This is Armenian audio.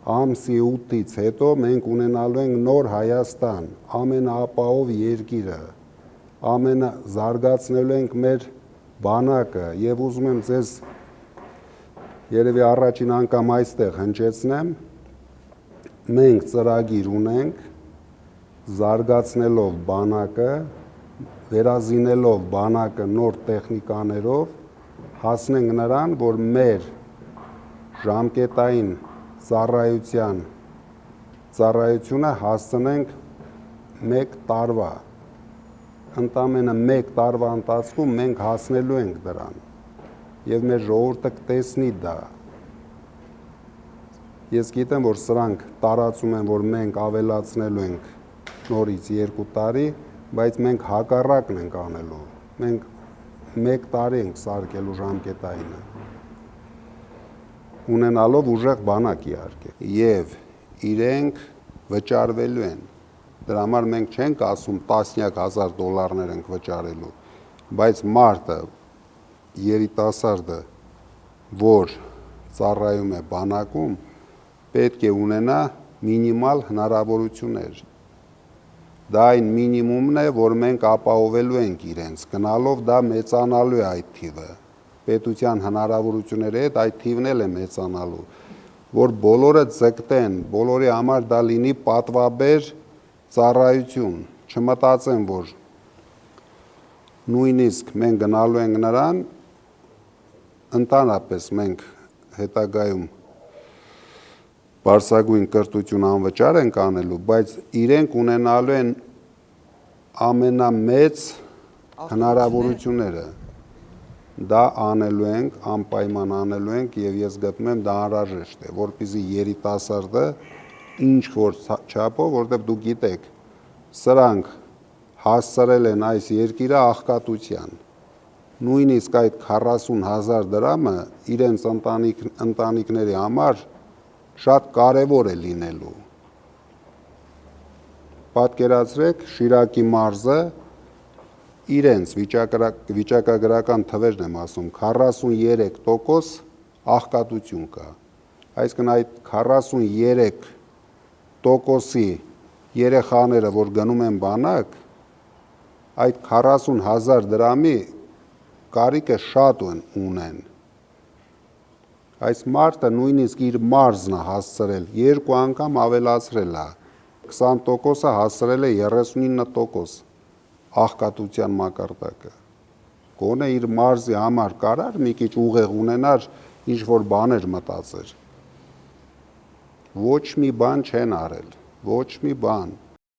ամսի 8-ից հետո մենք ունենալու ենք նոր Հայաստան, ամենաապահով երկիրը, զարգացնելու ենք մեր բանակը եւ ուզում եմ ձեզ երևի առաջին անգամ այստեղ հնչեցնեմ, մենք ծրագիր ունենք զարգացնելով բանակը, վերազինելով բանակը նոր տեխնիկաներով, հասնենք նրան, որ մեր ժամկետային ծառայությունը հասցնենք 1 տարվա, ընդամենը 1 տարվա ընթացքում մենք հասնելու ենք դրան եւ մեր ժողովուրդը կտեսնի դա։ Ես գիտեմ, որ սրանք տարածում են, որ մենք ավելացնելու ենք նորից 2 տարի, բայց մենք հակառակն ենք անելու, մենք 1 տարի ենք սարքելու ժամկետայինը, ունենալով ուժեղ բանակ իհարկե, եւ իրենք վճարվելու են, դրա համար մենք չենք ասում տասնյակ հազար դոլարներ ենք վճարելու, բայց մարդը, երիտասարդը, որ ծառայում է բանակում, պետք է ունենա մինիմալ հնարավորություններ, դա այն մինիմումն է, որ մենք ապահովելու ենք իրենց, գնալով դա մեծանալու է այդ թիվը, պետության հնարավորությունների հետ այդ թիվն էլ է մեծանալու, որ բոլորը ձգտեն, բոլորի համար դա լինի պատվաբեր ծառայություն, չմտածեն, որ նույնիսկ մենք գնալու ենք նրան, ընդհանրապես մենք հետագայում բարձրագույն կրթություն անվճար ենք անելու, բայց իրենք ունենալու են ամենամեծ հնարավորությունները, դա անելու ենք, անպայման անելու ենք եւ ես գտնում եմ դա անհրաժեշտ է, որպեսզի երիտասարդը ինչ որ չափով, որտեղ դուք գիտեք, սրանք հասցրել են այս երկիրը աղքատության, նույնիսկ այդ 40,000 դրամը իրենց ընտանիքների համար շատ կարևոր է լինելու։ Պատկերացրեք Շիրակի մարզը իրենց վիճակագրական թվերն եմ ասում, 43% աղքատություն կա, այսինքն այդ 43%-ի երեխաները, որ գնում են բանակ, այդ 40,000 դրամի կարիքը շատ ունեն, այս մարդը նույնիսկ իր մարզն է հասցրել, 2 անգամ ավելացրել է, 20%-ը հասցրել է 39% աղքատության մակարդակը, գոնե իր մարզի համար կարար մի քիչ ուղեղ ունենար, ինչ որ բաներ մտածեր, ոչ մի բան չեն արել, ոչ մի բան,